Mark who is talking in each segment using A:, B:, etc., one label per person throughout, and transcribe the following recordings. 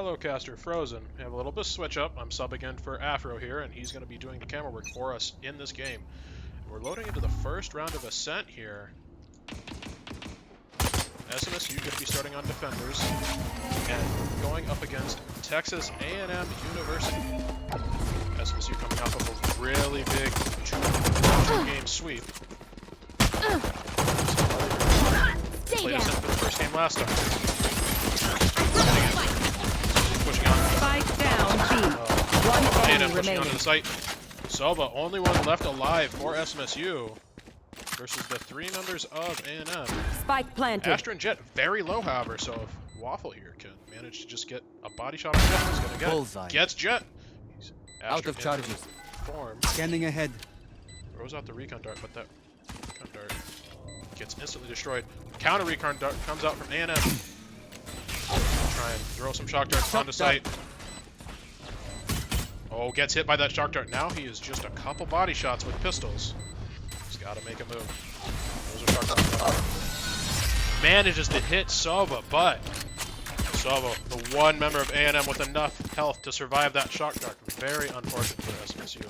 A: fellow caster, Frozen. We have a little bit of switch up. I'm subbing in for Afro here, and he's going to be doing the camera work for us in this game. We're loading into the first round of Ascent here. SMSU going to be starting on defenders and going up against Texas A&M University. SMSU coming off of a really big two-game sweep. Played Ascent for the first game last time. Pushing on.
B: Spike down, B. One
A: A&M
B: enemy
A: pushing
B: remaining.
A: onto the site. Sova, only one left alive for SMSU versus the three members of A&M.
B: Spike planted.
A: Astra and Jet very low, however, so if Waffle here can manage to just get a body shot on Jet, he's gonna get
C: Bullseye.
A: it. Gets Jet.
C: Out of charges.
A: Form.
C: Scanning ahead.
A: Throws out the recon dart, but that recon dart gets instantly destroyed. Counter recon dart comes out from A&M. Try and throw some shock darts onto site. Oh, gets hit by that shock dart. Now he is just a couple body shots with pistols. He's got to make a move. Those are shock darts. Manages to hit Sova, but Sova, the one member of A&M with enough health to survive that shock dart. Very unfortunate for SMSU.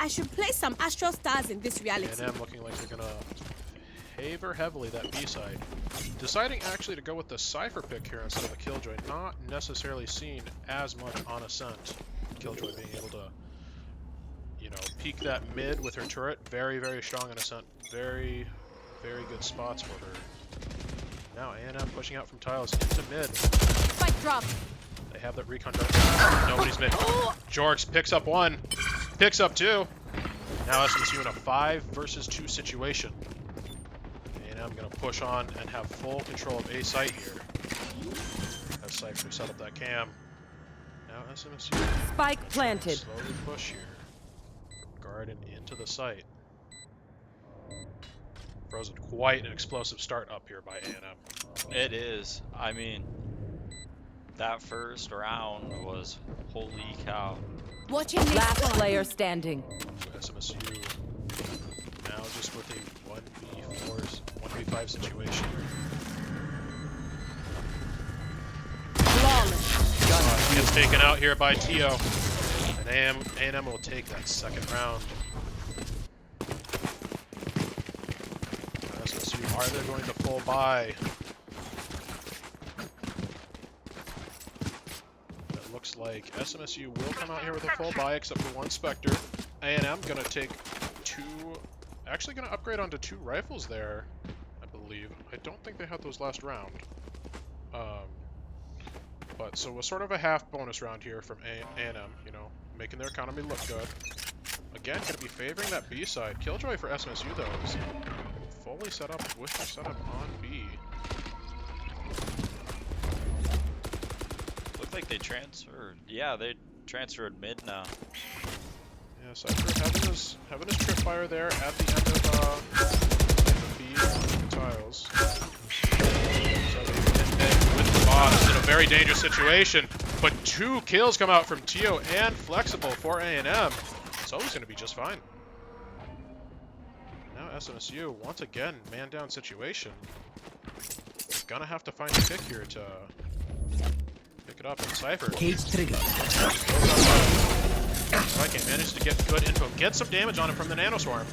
D: I should play some Astral Stars in this reality.
A: A&M looking like they're gonna favor heavily that B side. Deciding actually to go with the Cypher pick here instead of a Killjoy. Not necessarily seen as much on Ascent. Killjoy being able to, you know, peek that mid with her turret. Very, very strong in Ascent. Very, very good spots for her. Now A&M pushing out from tiles into mid.
D: Spike drop.
A: They have that recon dart. Nobody's mid. Jorx picks up one. Picks up two. Now SMSU in a 5 versus 2 situation. A&M gonna push on and have full control of A site here. As Cypher set up that cam. Now SMSU
B: Spike planted.
A: slowly push here. Garden into the site. Frozen, quite an explosive start up here by A&M.
E: It is. I mean, that first round was holy cow.
D: Watching this
B: Last
D: one.
B: player standing.
A: So SMSU now just with a 1v5 situation.
B: Flawless.
A: Gets taken out here by Tio. And A&M will take that second round. SMSU, are they going to full buy? It looks like SMSU will come out here with a full buy except for one Spectre. A&M gonna take two, actually gonna upgrade onto 2 rifles there, I believe. I don't think they had those last round. But so it was sort of a half bonus round here from A&M, you know, making their economy look good. Again, gonna be favoring that B side. Killjoy for SMSU though is fully set up with their setup on B.
E: Looked like they transferred. Yeah, they transferred mid now.
A: Yeah, Cypher having his trip fire there at the end of B tiles. So with the boss in a very dangerous situation, but 2 kills come out from Tio and Flexible for A&M. So he's going to be just fine. Now SMSU once again man down situation. Gonna have to find a pick here to pick it up in Cypher.
C: Cage trigger.
A: Viking managed to get good info, get some damage on him from the Nanoswarm.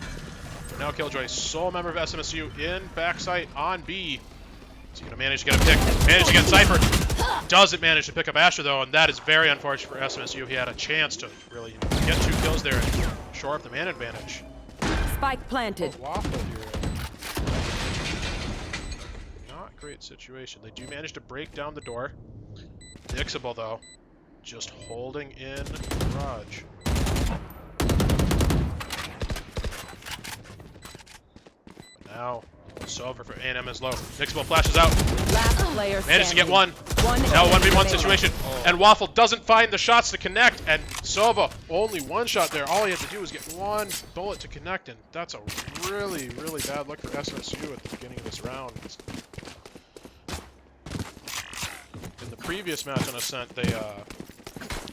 A: Now Killjoy, sole member of SMSU in backside on B. Is he going to manage to get a pick? Managed to get Cypher. Doesn't manage to pick up Astra though, and that is very unfortunate for SMSU. He had a chance to really get 2 kills there and shore up the man advantage.
B: Spike planted.
A: Waffle here. Not great situation. They do manage to break down the door. Nixable though. Just holding in Raj. But now, Silver for A&M is low. Nixable flashes out.
B: Last player
A: Managed to get
B: standing.
A: one. Now 1v1 situation. And Waffle doesn't find the shots to connect. And Sova, only one shot there. All he had to do was get 1 bullet to connect. And that's a really, really bad look for SMSU at the beginning of this round. In the previous match on Ascent,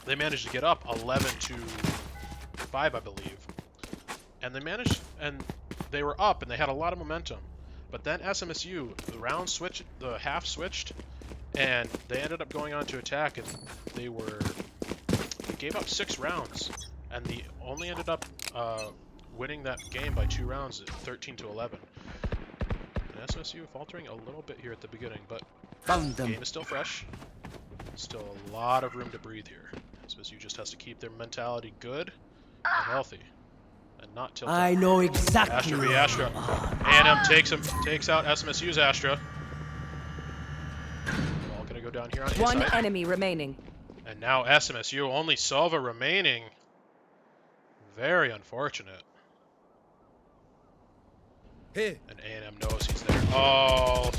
A: they managed to get up 11-5, I believe. And they managed and they were up, and they had a lot of momentum. But then SMSU, the half switched, and they ended up going on to attack, and they gave up 6 rounds, and they only ended up winning that game by 2 rounds, at 13-11. And SMSU faltering a little bit here at the beginning, but
C: Found
A: the
C: them.
A: game is still fresh. Still a lot of room to breathe here. SMSU just has to keep their mentality good and healthy, and not tilt.
C: I know exactly.
A: Astra v Astra. A&M takes out SMSU's Astra. All gonna go down here on
B: One
A: A side.
B: enemy remaining.
A: And now SMSU, only Sova remaining. Very unfortunate.
C: Hey.
A: And A&M knows he's there. Oh,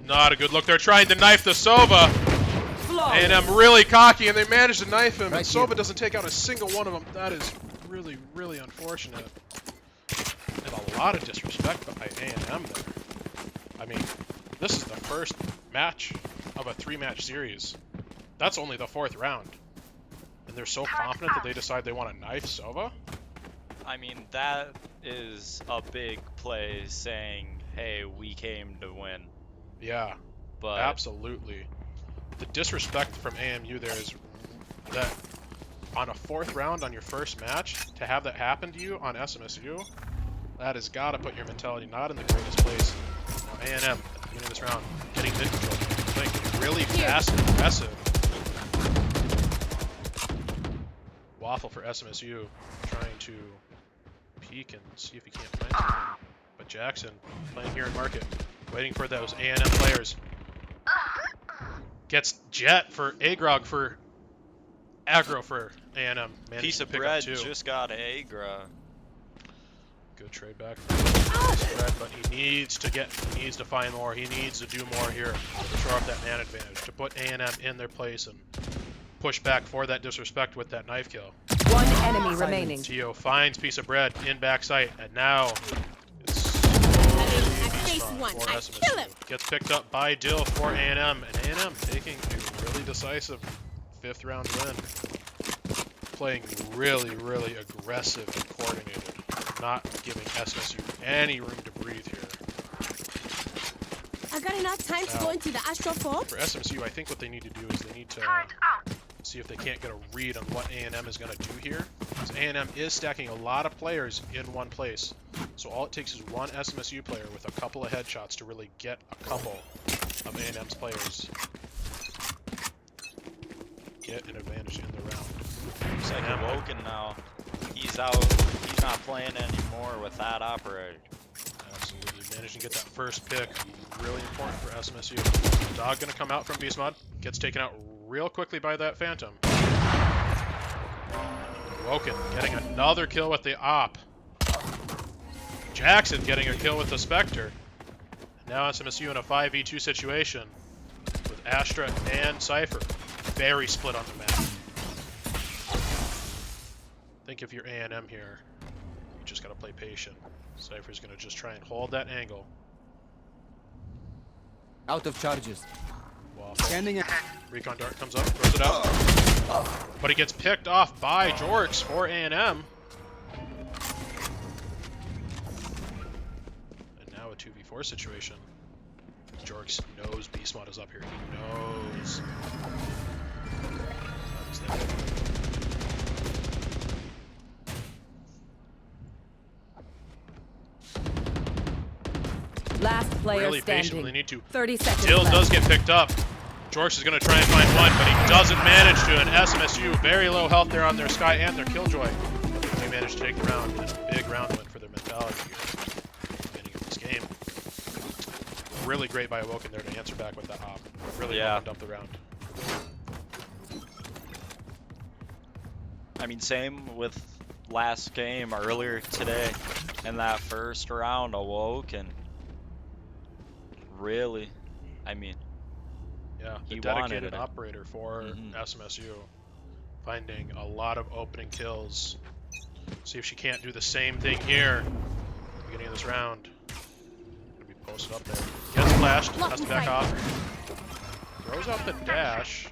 A: not a good look. They're trying to knife the Sova. A&M really cocky, and they managed to knife him.
C: Right
A: And Sova
C: here.
A: doesn't take out a single one of them. That is really, really unfortunate. And a lot of disrespect by A&M there. I mean, this is the first match of a 3-match series. That's only the 4th round. And they're so confident that they decide they want to knife Sova?
E: I mean, that is a big play saying, hey, we came to win.
A: Yeah,
E: But
A: absolutely. The disrespect from AMU there is that on a 4th round on your first match, to have that happen to you on SMSU, that has got to put your mentality not in the greatest place. Now A&M at the beginning of this round, getting mid control, playing really fast and aggressive. Waffle for SMSU, trying to peek and see if he can't find something. But Jackson playing here in market, waiting for those A&M players. Gets Jet for Agrog for aggro for A&M. Managed
E: piece
A: to
E: of
A: pick
E: bread
A: up 2.
E: just got Agra.
A: Good trade back for Bread, but he needs to find more. He needs to do more here to show off that man advantage, to put A&M in their place and push back for that disrespect with that knife kill.
B: One enemy remaining.
A: Tio finds piece of bread in backside, and now it's
D: I face
A: slowly
D: one.
A: for
D: I
A: SMSU.
D: kill him.
A: Gets picked up by Dill for A&M, and A&M taking a really decisive 5th round win. Playing really, really aggressive and coordinated, not giving SMSU any room to breathe here.
D: I got enough time to
A: Now,
D: go into the Astro form.
A: For SMSU, I think what they need to do is they need to see if they can't get a read on what A&M is going to do here. Because A&M is stacking a lot of players in one place. So all it takes is one SMSU player with a couple of headshots to really get a couple of A&M's players. Get an advantage in the round.
E: Looks like
A: A&M,
E: Awoken now. He's out. He's not playing anymore with that operator.
A: absolutely. Managing to get that first pick. Really important for SMSU. Dog going to come out from Beast Mod. Gets taken out real quickly by that Phantom. Woken getting another kill with the Op. Jackson getting a kill with the Spectre. Now SMSU in a 5v2 situation with Astra and Cypher. Very split on the map. I think if you're A&M here, you just gotta play patient. Cypher's gonna just try and hold that angle.
C: Out of charges.
A: Waffle.
C: Standing ahead.
A: Recon Dart comes up, throws it out. But he gets picked off by Jorx for A&M. And now a 2v4 situation. Jorx knows Beast Mod is up here. He knows. He's there.
B: Last player
A: Really patient
B: standing.
A: when they need to.
B: 30 seconds
A: Dill
B: left.
A: does get picked up. Jorx is going to try and find one, but he doesn't manage to. And SMSU, very low health there on their Sky and their Killjoy. They managed to take the round, and a big round win for their mentality here at the beginning of this game. Really great by Awoken there to answer back with that hop. Really opened up the round.
E: I mean, same with last game earlier today. In that first round, Awoken. Really, I mean,
A: Yeah, the
E: he wanted
A: dedicated
E: it.
A: operator for SMSU. Finding a lot of opening kills. See if she can't do the same thing here. Beginning of this round. Gonna be posted up there. Gets flashed, has to back off. Throws out the dash.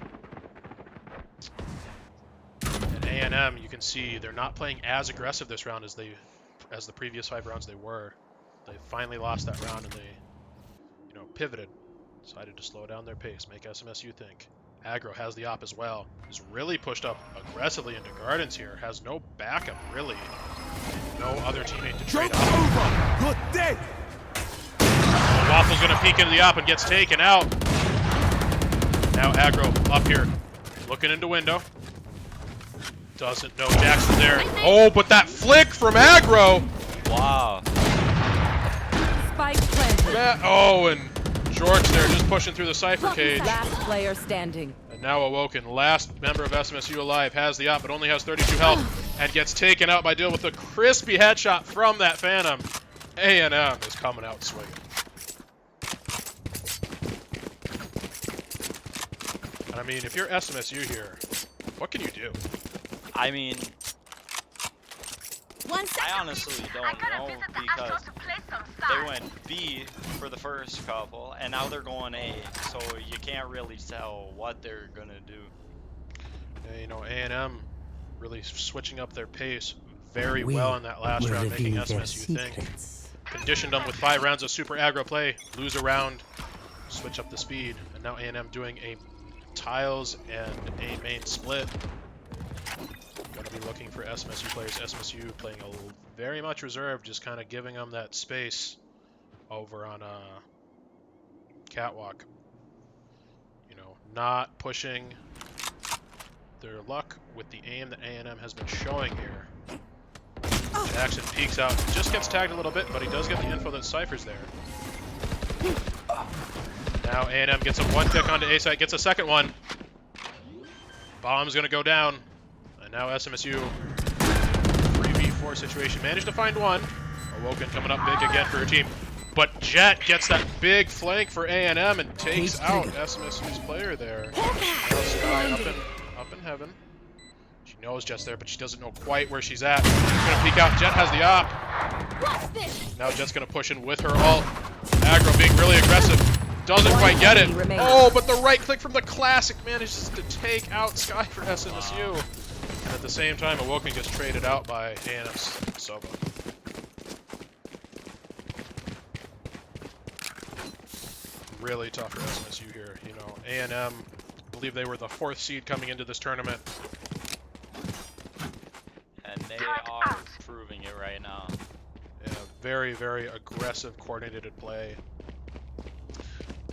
A: And A&M, you can see they're not playing as aggressive this round as they as the previous 5 rounds they were. They finally lost that round and they, pivoted. Decided to slow down their pace, make SMSU think. Aggro has the op as well. Is really pushed up aggressively into Gardens here. Has no backup, really. No other teammate to trade off.
C: Good day.
A: Waffle's going to peek into the op and gets taken out. Now Aggro up here, looking into window. Doesn't know Jackson's there. Oh, but that flick from Aggro!
E: Wow.
B: Spike planted.
A: Oh, and George there just pushing through the Cypher cage.
B: Last player standing.
A: And now Awoken, last member of SMSU alive, has the op, but only has 32 health, and gets taken out by Dill with a crispy headshot from that Phantom. A&M is coming out swinging. And I mean, if you're SMSU here, what can you do?
E: I mean,
D: 1 second.
E: I honestly don't know because they went B for the first couple, and now they're going A, so you can't really tell what they're gonna do.
A: Yeah, A&M really switching up their pace very well in that last round, making SMSU think. Conditioned them with 5 rounds of super aggro play, lose a round, switch up the speed, and now A&M doing a tiles and a main split. Going to be looking for SMSU players. SMSU playing very much reserved, just kind of giving them that space over on Catwalk. Not pushing their luck with the aim that A&M has been showing here. Jackson peeks out, just gets tagged a little bit, but he does get the info that Cypher's there. Now A&M gets a 1 pick onto A site, gets a second one. Bomb's going to go down. And now SMSU 3v4 situation. Managed to find one. Awoken coming up big again for her team. But Jet gets that big flank for A&M and takes out SMSU's player there. Now Sky up in heaven. She knows Jet's there, but she doesn't know quite where she's at. She's going to peek out. Jet has the op. Now Jet's going to push in with her ult. Aggro being really aggressive. Doesn't quite get it. Oh, but the right click from the Classic manages to take out Sky for SMSU. And at the same time, Awoken gets traded out by A&M's Sova. Really tough for SMSU here. A&M, I believe they were the 4th seed coming into this tournament.
E: And they are proving it right now.
A: Yeah, very, very aggressive, coordinated play.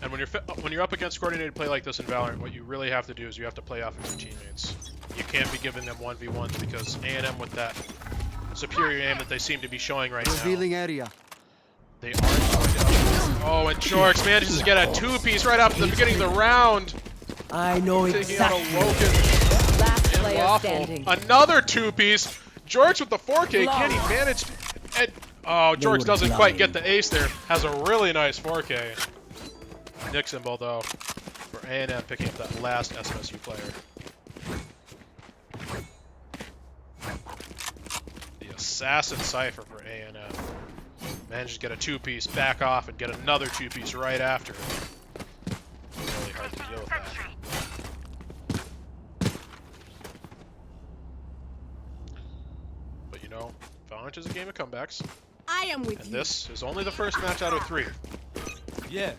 A: And when you're up against coordinated play like this in Valorant, what you really have to do is you have to play off of your teammates. You can't be giving them 1v1s because A&M with that superior aim that they seem to be showing right now.
C: Revealing area.
A: They aren't going to. Oh, and Jorx manages to get a 2-piece right after the beginning of the round.
C: I know
A: Taking out
C: exactly.
A: Awoken
B: Last
A: and
B: player
A: Waffle.
B: standing.
A: Another 2-piece. Jorx with the 4K. Can he manage? Oh, Jorx doesn't quite get the ace there. Has a really nice 4K. Nick symbol though for A&M picking up that last SMSU player. The assassin Cypher for A&M. Managed to get a 2-piece, back off, and get another 2-piece right after. Really hard to deal with that. But Valorant is a game of comebacks.
D: I am with
A: And
D: you.
A: this is only the first match out of 3.
C: Yeah.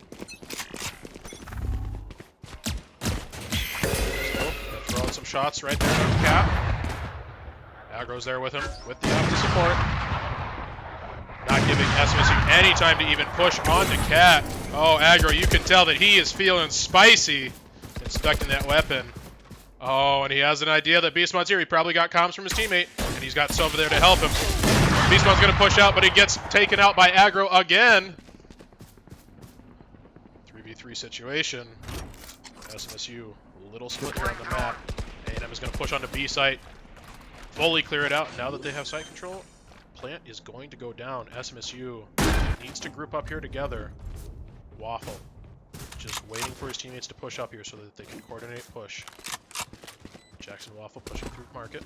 A: Throwing some shots right there on Cap. Aggro's there with him, with the up to support. Not giving SMSU any time to even push onto Cat. Oh, Aggro, you can tell that he is feeling spicy. Inspecting that weapon. Oh, and he has an idea that Beastmon's here. He probably got comms from his teammate, and he's got Sova there to help him. Beastmon's going to push out, but he gets taken out by Aggro again. 3v3 situation. SMSU, a little split here on the map. A&M is going to push onto B site. Fully clear it out. Now that they have site control, plant is going to go down. SMSU needs to group up here together. Waffle just waiting for his teammates to push up here so that they can coordinate push. Jackson Waffle pushing through market.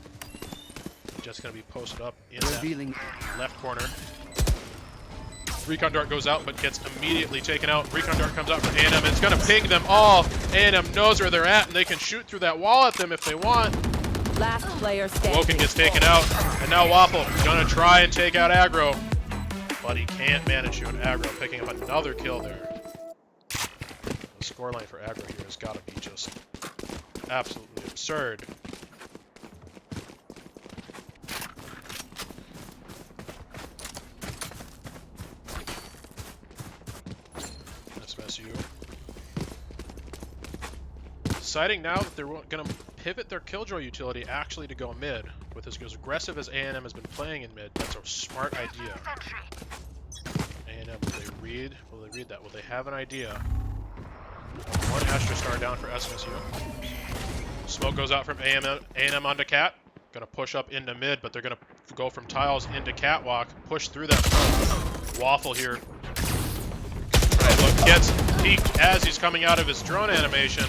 A: Just going to be posted up in
C: Revealing.
A: that left corner. Recon Dart goes out, but gets immediately taken out. Recon Dart comes out for A&M, and it's going to ping them all. A&M knows where they're at, and they can shoot through that wall at them if they want.
B: Last player standing.
A: Woken gets taken out, and now Waffle gonna try and take out aggro, but he can't manage to. And aggro picking up another kill there. The scoreline for aggro here has got to be just absolutely absurd. SMSU deciding now that they're going to pivot their Killjoy utility actually to go mid. With as aggressive as A&M has been playing in mid, that's a smart idea. A&M, will they read? Will they read that? Will they have an idea? One Astra Star down for SMSU. Smoke goes out from A&M onto Cat. Gonna push up into mid, but they're gonna go from tiles into catwalk, push through that smoke. Waffle here. Right, look, gets peeked as he's coming out of his drone animation.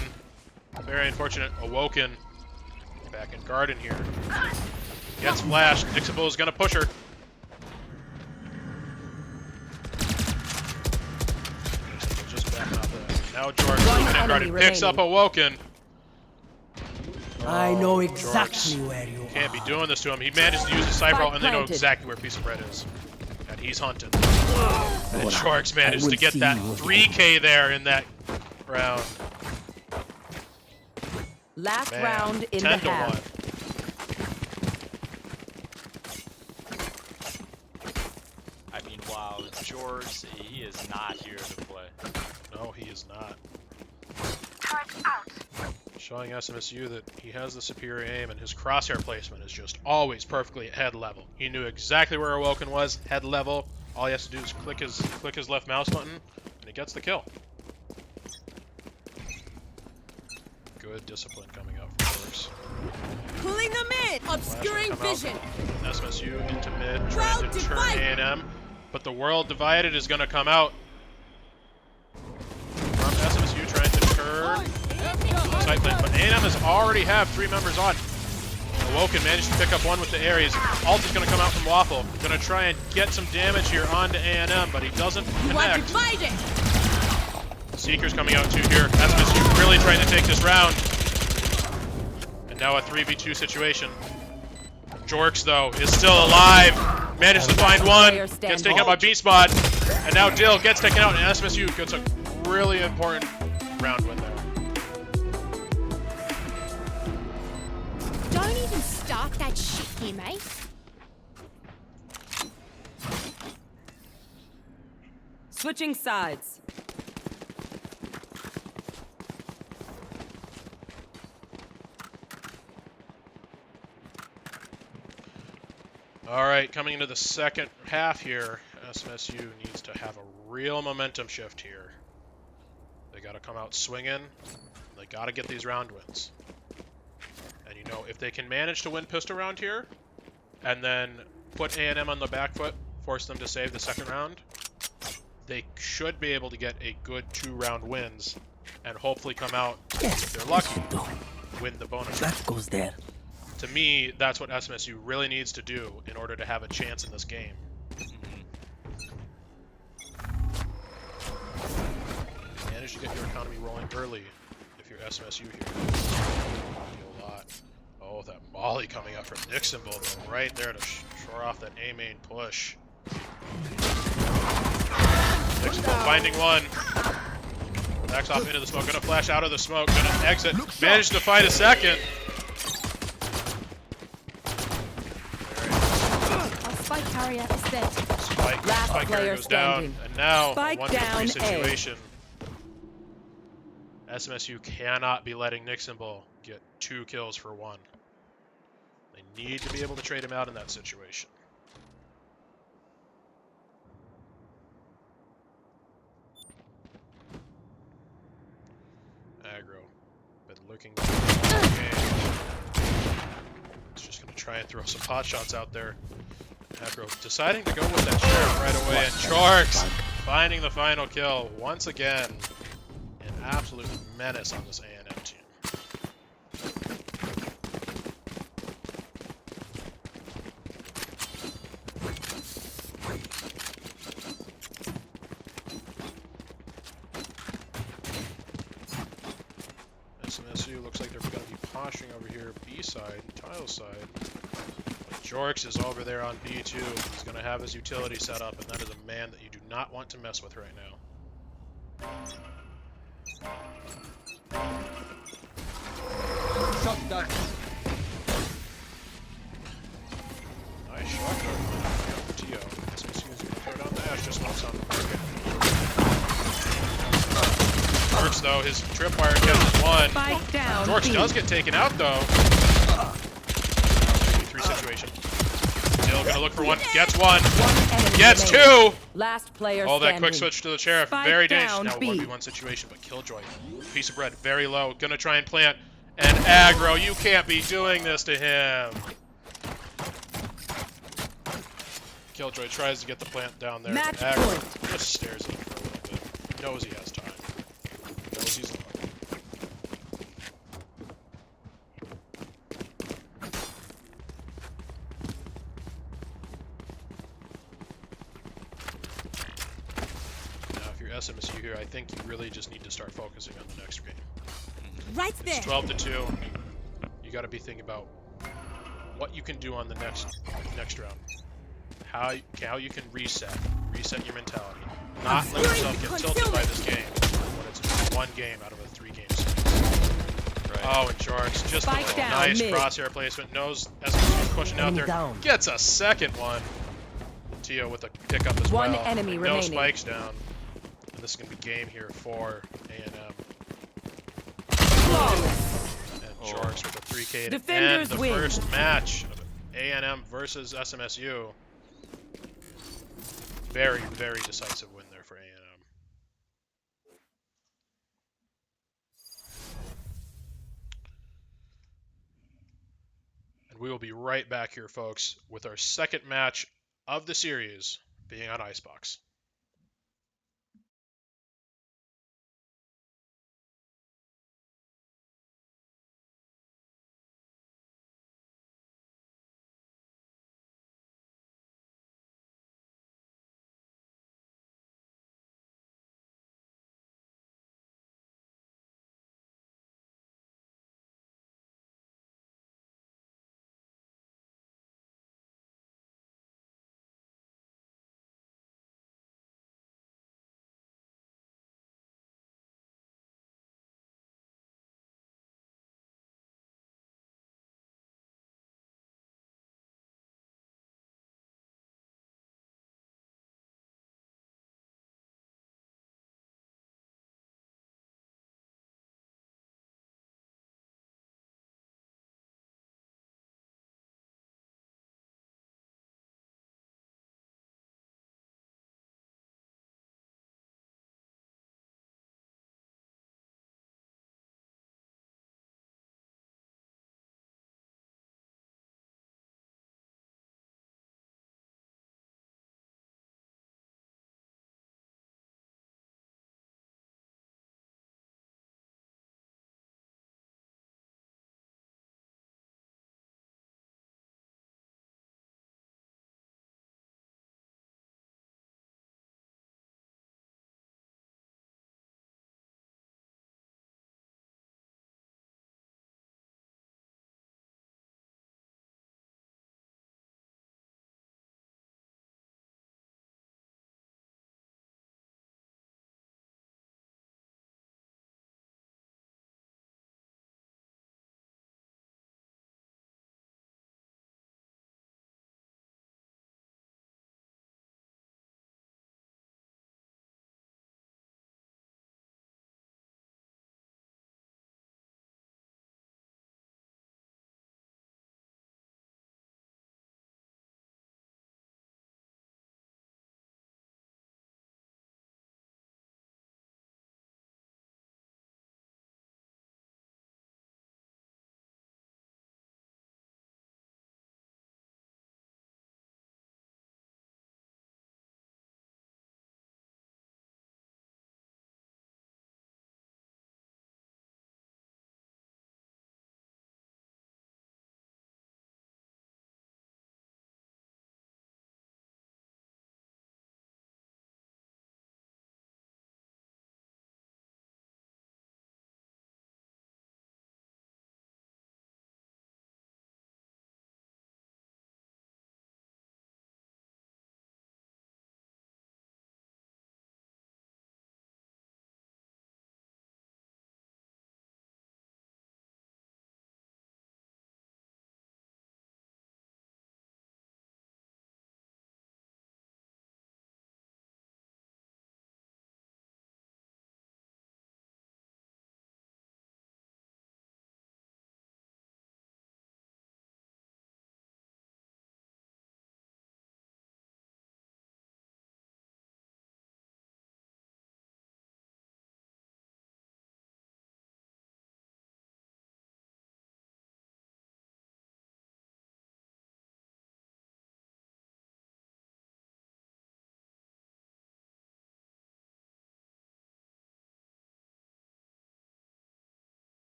A: Very unfortunate. Awoken back in garden here. Gets flashed. Nixable is gonna push her. Just back out there. Now George looking at garden. Picks up Awoken.
C: I know
A: Jorks
C: exactly where you are.
A: can't be doing this to him. He managed to use the Cypher ult, and they know exactly where Piece of Bread is. And he's hunting. And Jorks managed to get that 3K there in that round.
B: Last
A: Man,
B: round in the
A: 10 to
B: half.
A: 1.
E: I mean, wow, George, he is not here to play.
A: No, he is not. Showing SMSU that he has the superior aim, and his crosshair placement is just always perfectly at head level. He knew exactly where Awoken was, head level. All he has to do is click his left mouse button, and he gets the kill. Good discipline coming out from Jorks.
D: Pulling them in. Obscuring vision.
A: SMSU into mid, trying to turn A&M, but the world divided is going to come out. From SMSU trying to turn side lane, but A&M has already have 3 members on. Awoken managed to pick up one with the Ares. Ult is going to come out from Waffle. Going to try and get some damage here onto A&M, but he doesn't connect. Seeker's coming out too here. SMSU really trying to take this round. And now a 3v2 situation. Jorks, though, is still alive. Managed to find one. Gets taken out by B-Spot. And now Dill gets taken out, and SMSU gets a really important round win there.
D: Don't even start that shit here, mate.
B: Switching sides.
A: All right, coming into the second half here, SMSU needs to have a real momentum shift here. They got to come out swinging. They got to get these round wins. And you know, if they can manage to win pistol round here, and then put A&M on the back foot, force them to save the second round, they should be able to get a good 2-round wins, and hopefully come out, if they're lucky, win the bonus round.
C: That goes there.
A: To me, that's what SMSU really needs to do in order to have a chance in this game. Manage to get your economy rolling early if you're SMSU here. Do a lot. Oh, that molly coming up from Nixonville, though, right there to shore off that A main push. Nixonville finding one. Backs off into the smoke. Gonna flash out of the smoke. Gonna exit. Managed to find a second.
D: Spike carrier is dead.
A: Spike
B: Last
A: carrier goes down, and now
B: Spike
A: a 1v3
B: down
A: situation. SMSU cannot be letting Nixonville get 2 kills for 1. They need to be able to trade him out in that situation. Aggro, been looking good all game. It's just gonna try and throw some pot shots out there. Aggro deciding to go with that sheriff right away, and Jorks finding the final kill once again. An absolute menace on this A&M team. SMSU looks like they're going to be posturing over here B side, tile side. But Jorks is over there on B2. He's going to have his utility set up, and that is a man that you do not want to mess with right now.
C: Shot that.
A: Nice shot for Tio. SMSU is going to throw down the Ash, just walks on the market. Jorks, though, his tripwire catches one.
B: Spike down.
A: Jorks
B: B.
A: does get taken out, though. 3 situation. Still going to look for one. Gets one.
B: Enemy
A: Gets
B: remaining.
A: 2.
B: Last player
A: Oh, that
B: standing.
A: quick switch to the Sheriff.
B: Spike
A: Very dangerous.
B: down,
A: Now a
B: B.
A: 1v1 situation, but Killjoy. Piece of bread. Very low. Gonna try and plant. And aggro. You can't be doing this to him. Killjoy tries to get the plant down there.
B: Match
A: but aggro
B: point.
A: just stares at him for a little bit. Knows he has time. Knows he's low. SMSU here, I think you really just need to start focusing on the next game.
D: Right there.
A: It's 12-2. You got to be thinking about what you can do on the next round. How you can reset your mentality. Not let yourself get tilted by this game when it's 1 game out of a 3-game series.
E: Right.
A: Oh, and Jorks just
B: Spike
A: a
B: down,
A: nice
B: mid.
A: crosshair placement. Knows SMSU is pushing out
C: Enemy
A: there.
C: down.
A: Gets a second one. Tio with a pickup as
B: One
A: well.
B: enemy
A: And
B: remaining.
A: No spikes down. And this is going to be game here for A&M. And Jorks with a 3K to
B: Defenders
A: end the
B: win.
A: first match of A&M versus SMSU. Very, very decisive win there for A&M. And we will be right back here, folks, with our second match of the series being on Icebox.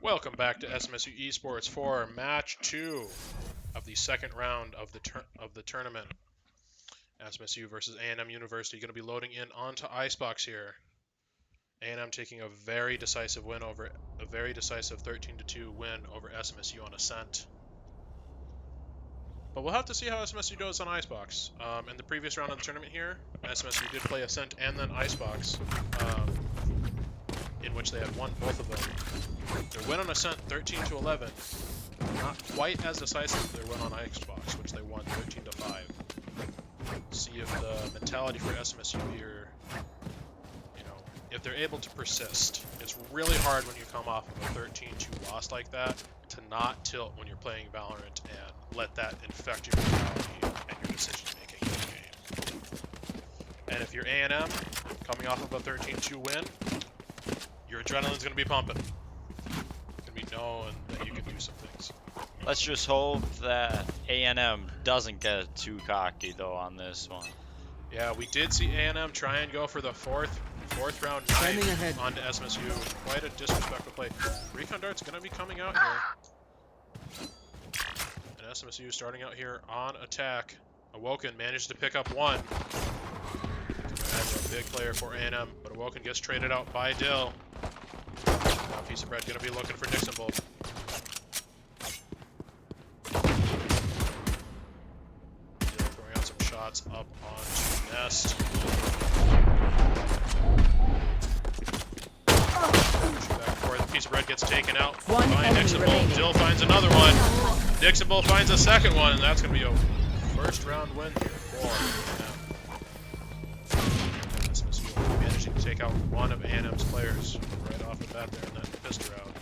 A: Welcome back to SMSU Esports for match 2 of the second round of the tournament. SMSU versus A&M University going to be loading in onto Icebox here. A&M taking a very decisive 13-2 win over SMSU on Ascent. But we'll have to see how SMSU does on Icebox. In the previous round of the tournament here, SMSU did play Ascent and then Icebox, in which they had won both of them. Their win on Ascent, 13-11, not quite as decisive as their win on Xbox, which they won 13-5. See if the mentality for SMSU here, if they're able to persist. It's really hard when you come off of a 13-2 loss like that to not tilt when you're playing Valorant and let that infect your mentality and your decision making in the game. And if you're A&M coming off of a 13-2 win, your adrenaline's going to be pumping. It's going to be knowing that you can do some things.
E: Let's just hope that A&M doesn't get too cocky though on this one.
A: Yeah, we did see A&M try and go for the fourth round knife onto SMSU. Quite a disrespectful play. Recon Dart's going to be coming out here. And SMSU starting out here on attack. Awoken managed to pick up one. That's a big player for A&M, but Awoken gets traded out by Dill. Now Piece of Bread going to be looking for Dixon Bolt. Dill throwing out some shots up onto Nest. Back and forth. Piece of Bread gets taken out by Dixon Bolt. Dill finds another one. Dixon Bolt finds a second one, and that's going to be a first round win here for A&M. SMSU managing to take out one of A&M's players right off the bat there in that pistol round.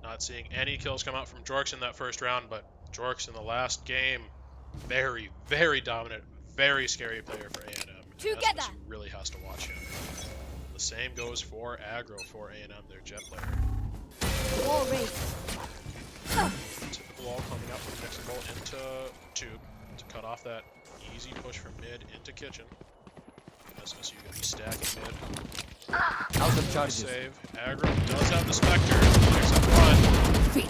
A: Not seeing any kills come out from Jorks in that first round, but Jorks in the last game, very, very dominant, very scary player for A&M.
D: Together.
A: SMSU really has to watch him. The same goes for Aggro for A&M, their jet player.
D: Wall race.
A: Typical wall coming up from Dixon Bolt into Tube to cut off that easy push from mid into kitchen. SMSU gonna be stacking mid.
C: Out of charges.
A: Save. Aggro does have the Spectre. Picks up one.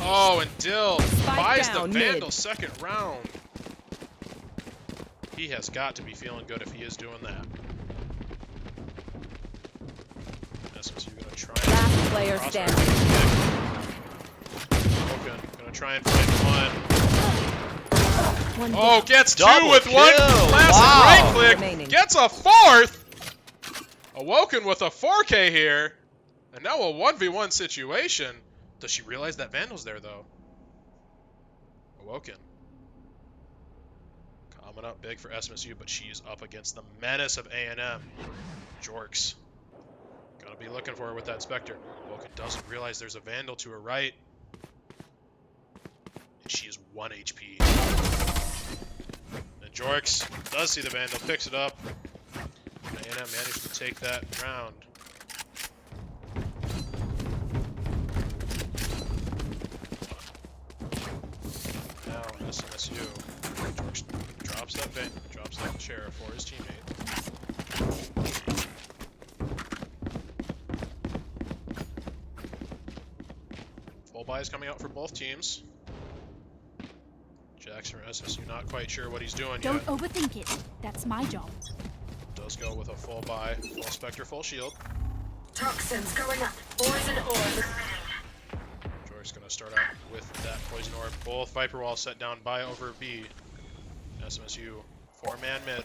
A: Oh, and Dill buys the Vandal mid. Second round. He has got to be feeling good if he is doing that. SMSU gonna try and
B: Last player standing.
A: Okay, gonna try and find one.
B: One
A: Oh, gets two
E: Double
A: with one
E: kill.
A: classic
E: Wow.
A: right click.
B: Remaining.
A: Gets a fourth. Awoken with a 4K here. And now a 1v1 situation. Does she realize that Vandal's there, though? Awoken. Coming up big for SMSU, but she's up against the menace of A&M. Jorks. Gonna be looking for her with that Spectre. Awoken doesn't realize there's a Vandal to her right. And she is 1 HP. And Jorks does see the Vandal, picks it up. A&M managed to take that round. Now SMSU. Jorks drops that sheriff for his teammate. Full buy is coming out for both teams. Jackson or SMSU not quite sure what he's doing
D: Don't
A: yet.
D: overthink it. That's my job.
A: Does go with a full buy, full Spectre, full shield.
F: Toxins going up. Poison orb.
A: Jork's gonna start out with that poison orb. Both Viper walls set down by over B. SMSU 4-man mid.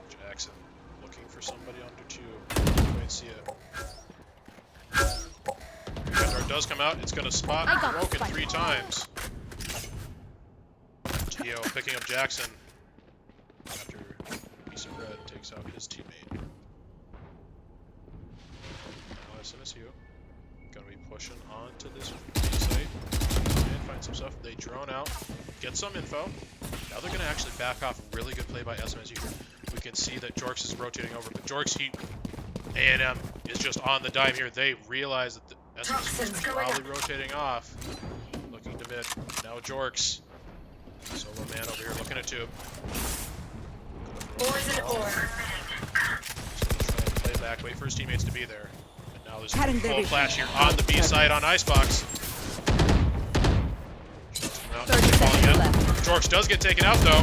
A: Jackson looking for somebody under 2. Can't quite see it. Dart does come out. It's gonna spot Awoken 3 times. Geo picking up Jackson after Piece of Bread takes out his teammate. Now SMSU gonna be pushing onto this site and find some stuff. They drone out, get some info. Now they're gonna actually back off. Really good play by SMSU. We can see that Jorks is rotating over, but Jorks, A&M is just on the dime here. They realize that the SMSU is probably rotating off. Looking mid. Now Jorks. Solo man over here looking at tube.
F: Boys in ore.
A: Play back, wait for his teammates to be there. And now there's a
B: Cutting
A: full
B: their
A: flash here
B: vision.
A: on the B side on Icebox. Out,
B: 30
A: falling
B: seconds
A: in.
B: left.
A: Jorks does get taken out though.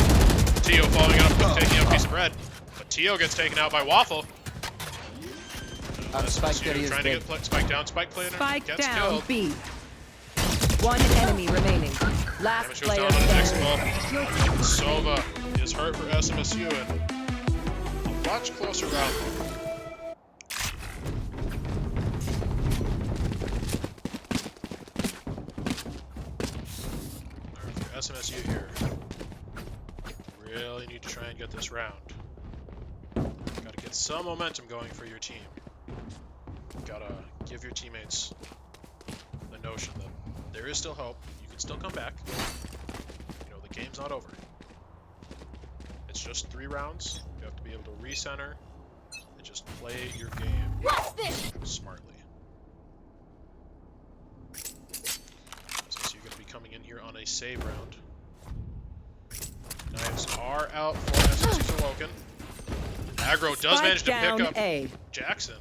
A: Tio following up, taking out a piece of bread. But Tio gets taken out by Waffle.
C: Spike
A: SMSU
C: carrier is
A: trying to
C: dead.
A: get spike down, spike player
B: Spike
A: gets
B: down
A: killed.
B: B. One enemy remaining. Last
A: Damage goes
B: player
A: down on the next
B: standing.
A: ball. Sova is hurt for SMSU and a much closer round. For SMSU here, really need to try and get this round. Got to get some momentum going for your team. Gotta give your teammates the notion that there is still hope. You can still come back. You know, the game's not over. It's just 3 rounds. You have to be able to recenter and just play your game smartly. So you're going to be coming in here on a save round. Knives are out for SMSU's Awoken. Aggro does manage to pick up
B: A.
A: Jackson.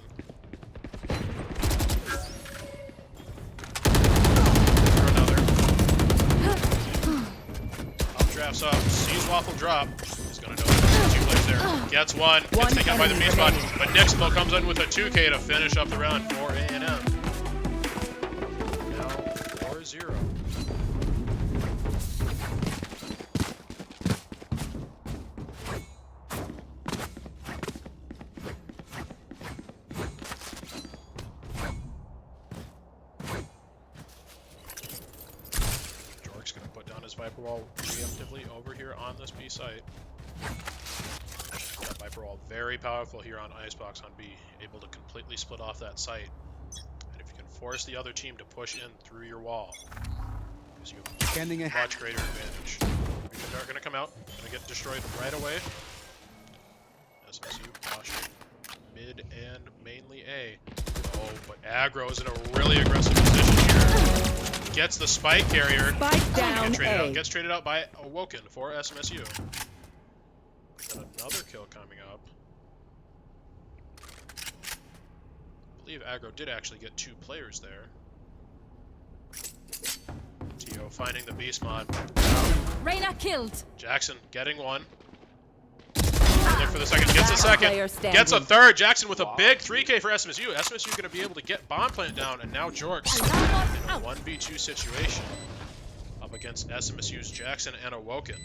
A: Drafts up, sees Waffle drop. He's gonna know there's 2 players there. Gets one, gets taken out by the B spot, but Nixmo comes in with a 2K to finish up the round for A&M. Now 4-0. Viper Wall preemptively over here on this B site. That Viper Wall very powerful here on Icebox on B, able to completely split off that site. And if you can force the other team to push in through your wall, because you have a much greater advantage. They're going to come out, going to get destroyed right away. SMSU posturing mid and mainly A. Oh, but Aggro is in a really aggressive position here. Gets the spike carrier.
B: Spike down A.
A: Gets traded out by Awoken for SMSU. Got another kill coming up. I believe Aggro did actually get 2 players there. Tio finding the beast mod.
D: Reyna killed.
A: Jackson getting 1. Look for the second. Gets a second.
B: Player standing.
A: Gets a third. Jackson with a big 3K for SMSU. SMSU going to be able to get bomb plant down, and now Jorks in a 1v2 situation up against SMSU's Jackson and Awoken.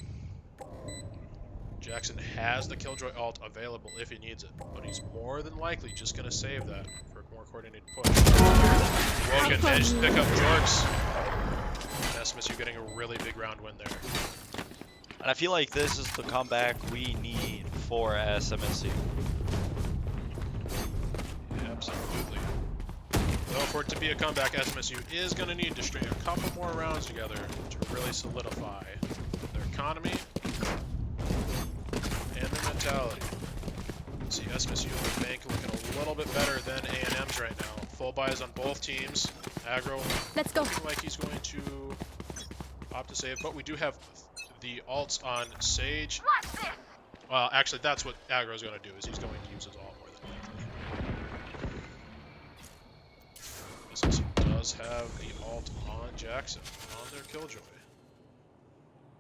A: Jackson has the Killjoy ult available if he needs it, but he's more than likely just going to save that for a more coordinated push. Awoken managed to pick up Jorks. SMSU getting a really big round win there.
E: And I feel like this is the comeback we need for SMSU.
A: Yeah, absolutely. Though for it to be a comeback, SMSU is going to need to string a couple more rounds together to really solidify their economy and their mentality. See SMSU in the bank looking a little bit better than A&M's right now. Full buys on both teams. Aggro looking like he's going to opt to save, but we do have the ults on Sage. Well, actually, that's what Aggro's going to do, is he's going to use his ult more than likely. SMSU does have the ult on Jackson, on their Killjoy.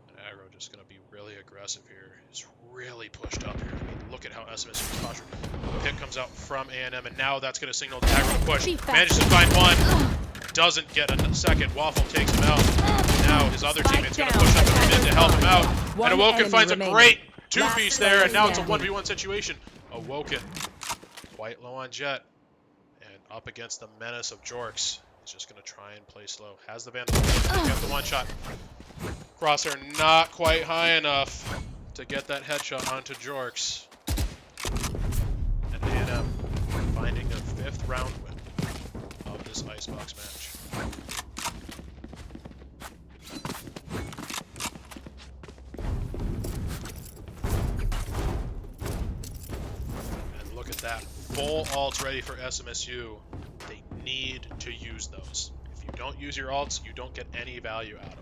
A: And Aggro just going to be really aggressive here. He's really pushed up here. I mean, look at how SMSU is postured. Pick comes out from A&M, and now that's going to signal Aggro to push. Manages to find one. Doesn't get a second. Waffle takes him out. Now his other teammate's going to push up in the mid to help him out. And Awoken finds a great 2-piece there, and now it's a 1v1 situation. Awoken quite low on Jet, and up against the menace of Jorks. He's just going to try and play slow. Has the Vandal. Get the one shot. Crosshair not quite high enough to get that headshot onto Jorks. And A&M finding their 5th round win of this Icebox match. And look at that. Full ults ready for SMSU. They need to use those. If you don't use your ults, you don't get any value out of them.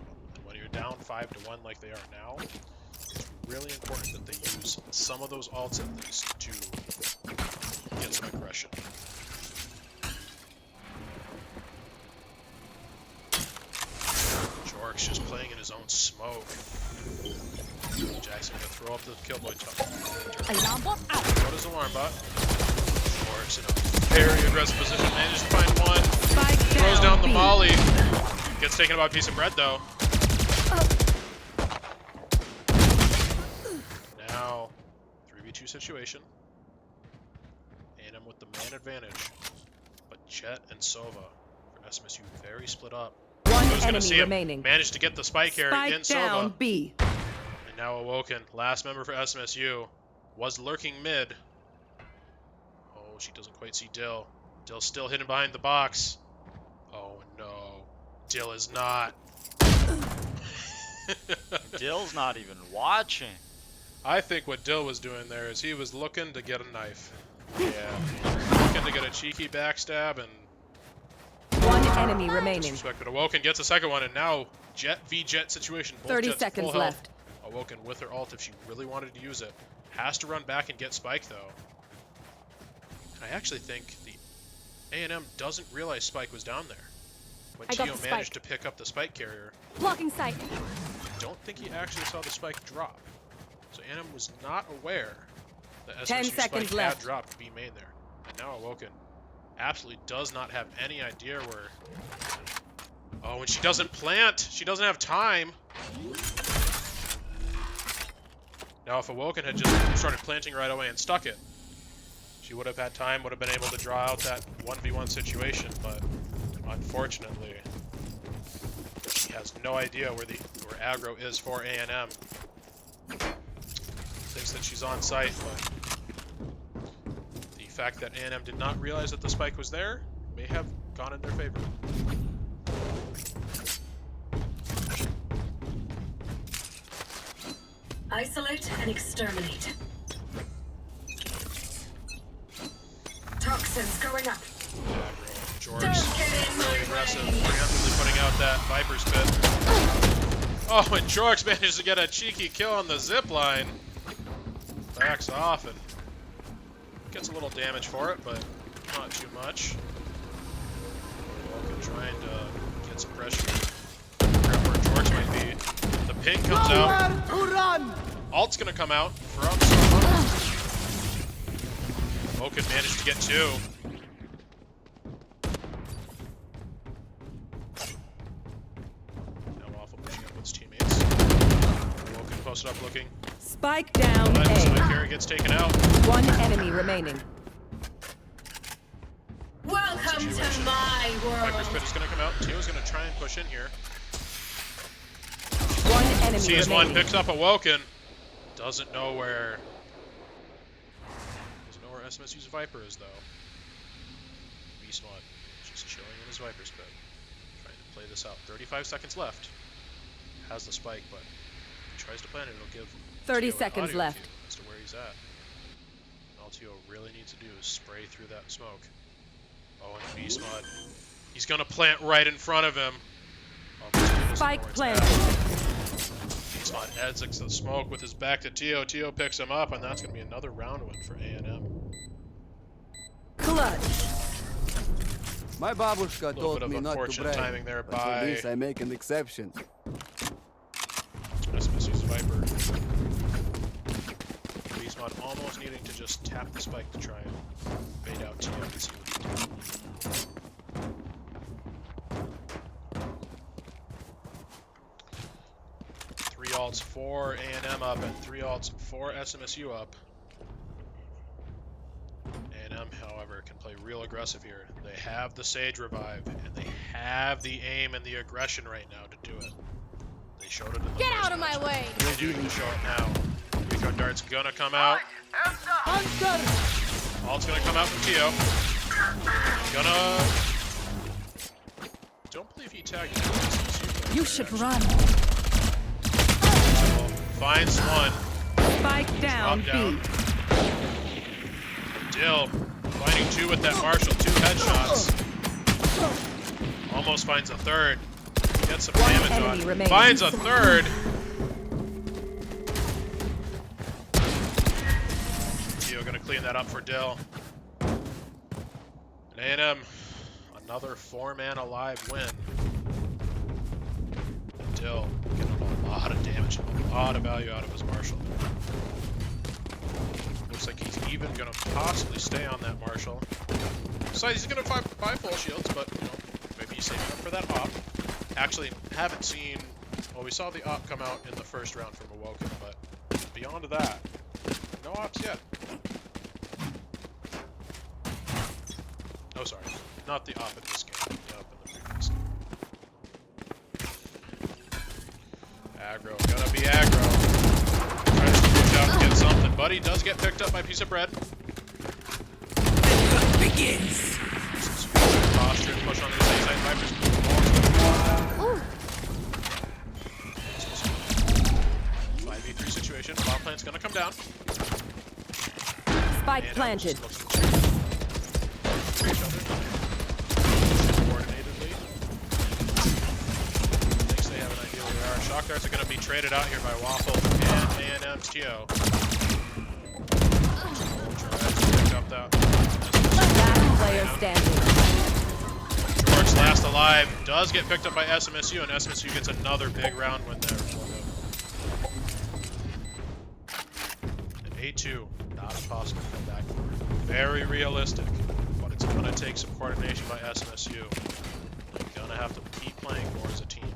A: down 5-1 like they are now, it's really important that they use some of those ults at least to get some aggression. Jork's just playing in his own smoke. Jackson gonna throw up the killboy top.
D: Alarm bot out.
A: What is alarm bot? Jork's in a very aggressive position. Manages to find one.
B: Spike
A: Throws down the
B: B.
A: volley. Gets taken by a piece of bread though. Now, 3v2 situation. A&M with the man advantage. But Jet and Sova for SMSU very split up.
B: One
A: Who's gonna
B: enemy
A: see him?
B: remaining.
A: Managed to get the spike carry
B: Spike
A: in
B: down
A: Sova.
B: B.
A: And now Awoken, last member for SMSU, was lurking mid. Oh, she doesn't quite see Dill. Dill's still hidden behind the box. Oh no, Dill is not.
E: Dill's not even watching.
A: I think what Dill was doing there is he was looking to get a knife. Yeah, looking to get a cheeky backstab and
B: One enemy remaining.
A: disrespect. But Awoken gets a second one, and now Jet v Jet situation. Both
B: 30
A: Jets
B: seconds
A: full health.
B: left.
A: Awoken with her ult if she really wanted to use it. Has to run back and get Spike though. I actually think the A&M doesn't realize Spike was down there. When
D: I got
A: Tio
D: the
A: managed to
D: spike.
A: pick up the Spike carrier,
D: Blocking sight.
A: I don't think he actually saw the Spike drop. So A&M was not aware that
B: 10
A: SMSU
B: seconds
A: Spike
B: left.
A: had dropped B main there. And now Awoken absolutely does not have any idea where... Oh, and she doesn't plant! She doesn't have time! Now if Awoken had just started planting right away and stuck it, she would have had time, would have been able to draw out that 1v1 situation, but unfortunately, she has no idea where aggro is for A&M. Thinks that she's on site, but the fact that A&M did not realize that the spike was there may have gone in their favor.
F: Isolate and exterminate. Toxins going up.
A: Aggro, George,
F: Don't get in my
A: really aggressive,
F: way.
A: preemptively putting out that Viper's Pit. Oh, and Jorx managed to get a cheeky kill on the zip line. Backs off and gets a little damage for it, but not too much. Vulcan trying to get some pressure. Figure out where Jorx might be. The ping comes out. Alt's gonna come out from Sova. Vulcan managed to get two. Now Waffle pushing up with his teammates. Vulcan posted up looking.
B: Spike down
A: But
B: A.
A: Spike carry gets taken out.
B: One enemy remaining.
F: Welcome to
A: Situation.
F: my
A: Viper's
F: world.
A: Pit is gonna come out. Tio's gonna try and push in here.
B: One enemy
A: Sees one,
B: remaining.
A: picks up Awoken. Doesn't know where SMSU's Viper is though. Beastmod just chilling in his Viper's Pit. Trying to play this out. 35 seconds left. Has the spike, but if he tries to plant it, it'll give
B: 30
A: Tio an
B: seconds
A: audio
B: left.
A: cue as to where he's at. All Tio really needs to do is spray through that smoke. Oh, and Beastmod. He's gonna plant right in front of him. Oh, but Tio doesn't know
B: Spike
A: where it's
B: planted.
A: at. Beastmod exits the smoke with his back to Tio. Tio picks him up, and that's gonna be another round win for A&M.
B: Clutch.
C: My babushka
A: A little
C: told
A: bit of
C: me not to
A: unfortunate
C: brag.
A: timing there
C: But for
A: by
C: this I make an exception.
A: SMSU's Viper. Beastmod almost needing to just tap the spike to try and bait out Tio and see what he can do. Three ults for A&M up and three ults for SMSU up. A&M, however, can play real aggressive here. They have the Sage revive, and they have the aim and the aggression right now to do it. They showed it in the
D: Get
A: first
D: out of my
A: match.
D: way.
A: Continuing to show it now. Recon Dart's gonna come out. Alt's gonna come out from Tio. Gonna... Don't believe he tagged SMSU.
B: You should run.
A: Finds one.
B: Spike down
A: Drop down.
B: B.
A: Dill finding two with that Marshall, two headshots. Almost finds a third. Gets some
B: One
A: damage
B: enemy
A: on.
B: remaining.
A: Finds a third. Gio gonna clean that up for Dill. And A&M, another 4-man alive win. And Dill getting a lot of damage, a lot of value out of his Marshall. Looks like he's even gonna possibly stay on that Marshall. Besides, he's gonna buy full shields, but you know, maybe he's saving up for that op. Actually, haven't seen. Well, we saw the op come out in the first round from Awoken, but beyond that, no ops yet. Oh, sorry, not the op in this game. The op in the previous game. Aggro, gonna be aggro. Tries to reach out and get something, but he does get picked up by a piece of bread.
G: Begins.
A: Posture, push on the same side. Viper's 5v3 situation. Bomb plant's gonna come down.
B: Spike
A: And
B: planted.
A: Each other. Coordinatedly. Thinks they have an idea where they are. Shock darts are gonna be traded out here by Waffle and A&M's Gio. Tries to pick up that.
B: Last player standing.
A: George last alive does get picked up by SMSU, and SMSU gets another big round win there. An 8-2, not impossible to come back for. Very realistic, but it's going to take some coordination by SMSU. They're going to have to keep playing more as a team.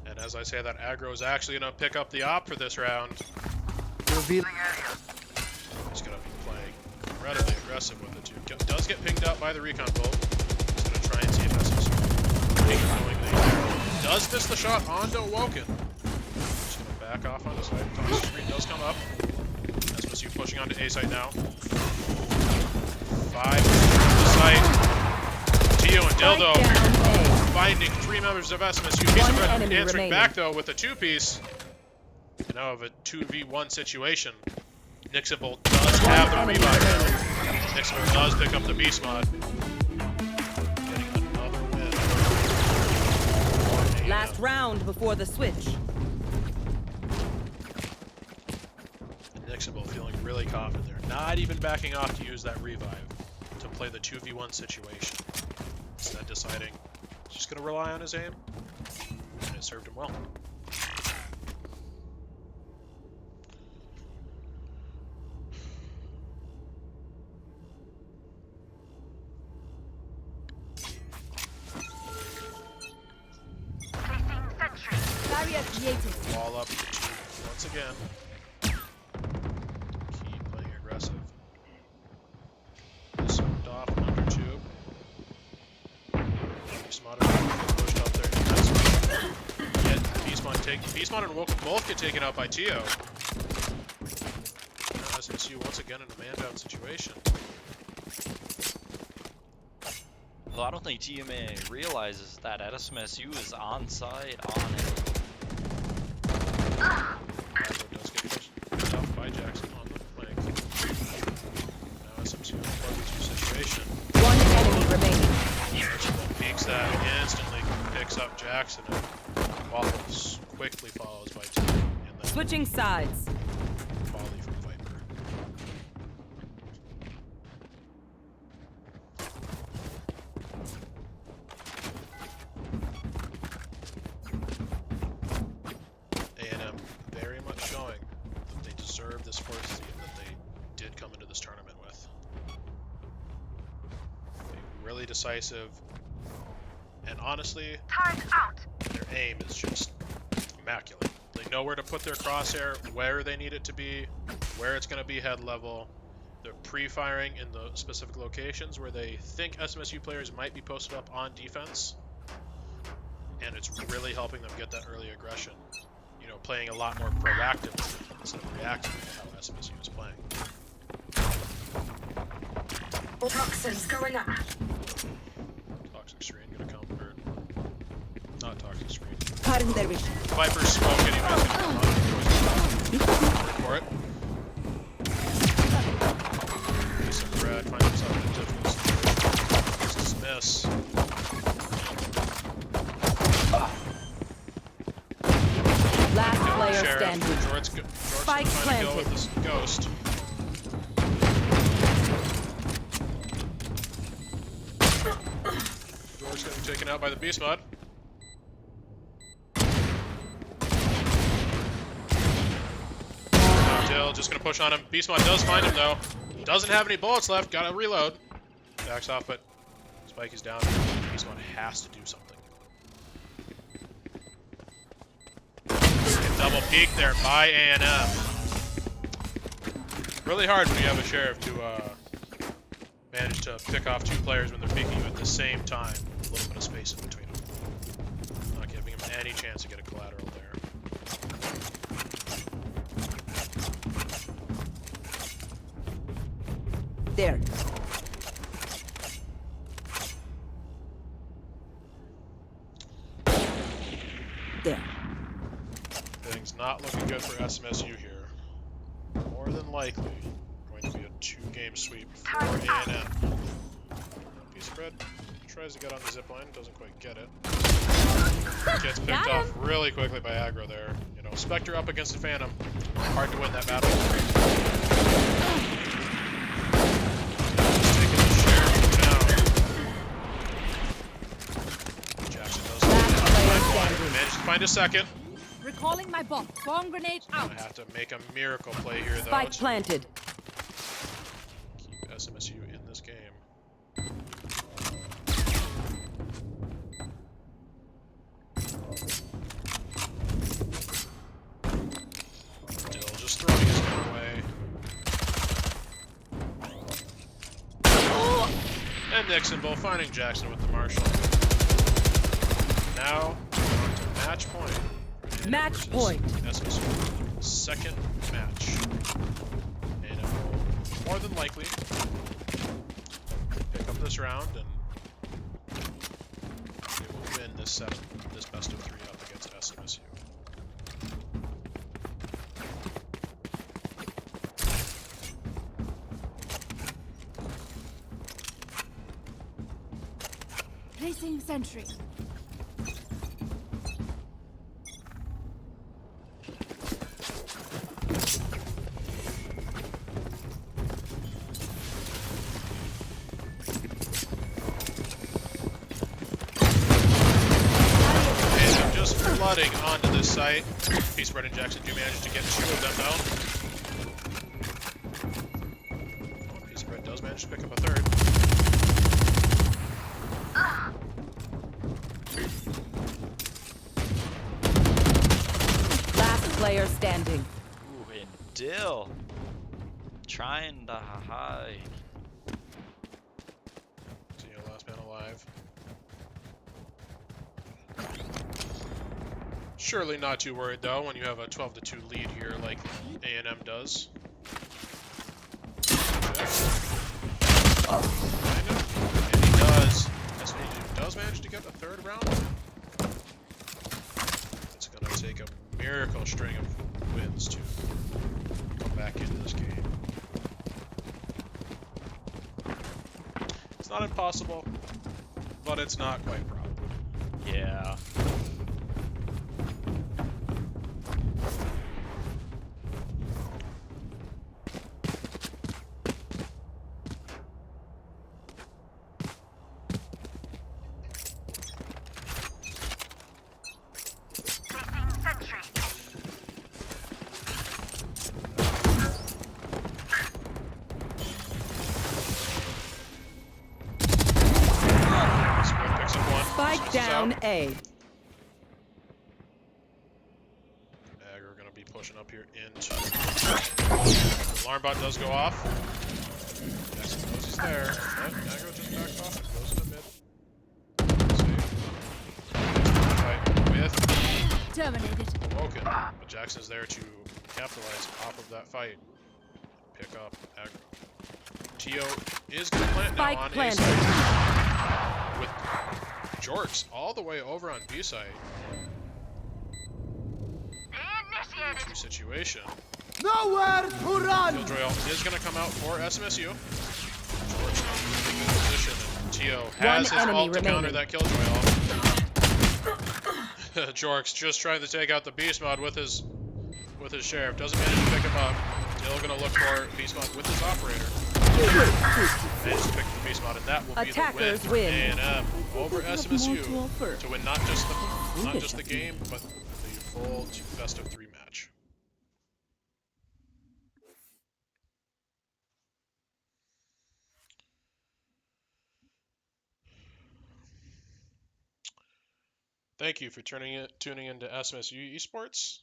A: And as I say that, aggro is actually going to pick up the op for this round.
C: Revealing
A: He's going to be playing incredibly aggressive with it too. Does get pinged up by the recon bolt. He's going to try and see if SMSU does miss the shot onto Woken. Just going to back off on the side. Toxic screen does come up. SMSU pushing onto A site now. 5 to the site. Tio and Dildo finding 3 members of SMSU. Piece of Red
B: enemy
A: answering
B: remaining.
A: back though with a 2-piece. You know, of a 2v1 situation. Nixable does have the revive now. Nixable does pick up the beast mod. Getting another win.
B: Last round before the switch.
A: Nixable feeling really confident there. Not even backing off to use that revive to play the 2v1 situation. Instead deciding he's just going to rely on his aim. And it served him well.
D: Barrier created.
A: Wall up once again. Keep playing aggressive. Soaked off under tube. Beastmon pushed up there. Get Beastmon and Woken both get taken out by Tio. Now SMSU once again in a man-down situation.
E: Though I don't think TMA realizes that SMSU is on site on it.
A: Aggro does get pushed off by Jackson on the flank. Now SMSU in a 4v2 situation.
B: One enemy remaining.
A: Peeks that instantly, picks up Jackson, and Waffles quickly follows by Tio. And then
B: Switching sides.
A: volley from Viper. A&M very much showing that they deserve this first seed that they did come into this tournament with. Being really decisive, and honestly, their aim is just immaculate. They know where to put their crosshair, where they need it to be, where it's going to be head level. They're pre-firing in the specific locations where they think SMSU players might be posted up on defense, and it's really helping them get that early aggression. You know, playing a lot more proactively instead of reactively to how SMSU is playing.
F: Toxins going up.
A: Toxic Strain gonna come, or not Toxic
B: Cutting their vision.
A: Viper's smoke anyways. For it. So Brad finds himself in a difficult situation. Just a miss.
B: Last player
A: Sheriff.
B: standing.
A: George's
B: Spike
A: trying to go
B: planted.
A: with this ghost. George's getting taken out by the beast mod. Dill just gonna push on him. Beast mod does find him though. Doesn't have any bullets left. Gotta reload. Backs off, but Spike is down. Beast mod has to do something. Double peek there by A&M. Really hard when you have a sheriff to manage to pick off two players when they're peeking you at the same time. A little bit of space in between them. Not giving him any chance to get a collateral there.
B: There. There.
A: Things not looking good for SMSU here. More than likely going to be a 2-game sweep for A&M. Piece of bread tries to get on the zip line, doesn't quite get it. Gets picked off really quickly by aggro there. You know, Spectre up against the Phantom. Hard to win that battle. Just taking the sheriff down. Jackson does manage to find a second.
D: Recalling my bomb. Bomb grenade out.
A: I have to make a miracle play here, though.
B: Spike planted.
A: Keep SMSU in this game. Dill just throwing his gun away. And Nixon both finding Jackson with the Marshall. Now, on to match point.
B: Match point.
A: SMSU. Second match. And it will more than likely pick up this round and they will win this set, this best of 3 up against SMSU.
D: Placing sentry.
A: Flooding onto this site. Peace Bread and Jackson do manage to get 2 of them though. Oh, Peace Bread does manage to pick up a 3rd.
B: Last player standing.
E: Ooh, and Dill trying to hide.
A: See your last man alive. Surely not too worried though when you have a 12-2 lead here like A&M does. Kind of. And he does. SMSU does manage to get a 3rd round. It's gonna take a miracle string of wins to come back into this game. It's not impossible, but it's not quite probable.
E: Yeah.
B: Spike down A.
A: Ag are going to be pushing up here into. Alarm bot does go off. Jackson knows he's there, but Aggro just backs off and goes in the mid. Fight with
D: Terminated.
A: Woken, but Jackson's there to capitalize off of that fight. Pick up Aggro. Tio is going to plant now
B: Spike
A: on
B: planted.
A: A side with Jorks all the way over on B side. 3v2 situation.
C: Nowhere to run!
A: Killjoy ult is going to come out for SMSU. George in a good position, and Tio has his
B: enemy
A: ult to counter
B: remaining.
A: that Killjoy ult. Jork's just trying to take out the beast mod with his sheriff. Doesn't manage to pick him up. Still going to look for beast mod with his operator. Managed to pick the beast mod, and that will be
B: Attackers
A: the win.
B: win.
A: A&M over
D: Have more to
A: SMSU
D: offer.
A: to win not just the game, but the full best of 3 match. Thank you for tuning into SMSU Esports.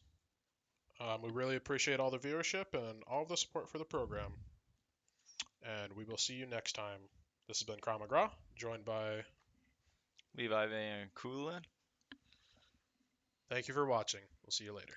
A: We really appreciate all the viewership and all of the support for the program. And we will see you next time. This has been Kram McGraw, joined by...
E: Levi Van Coolen.
A: Thank you for watching. We'll see you later.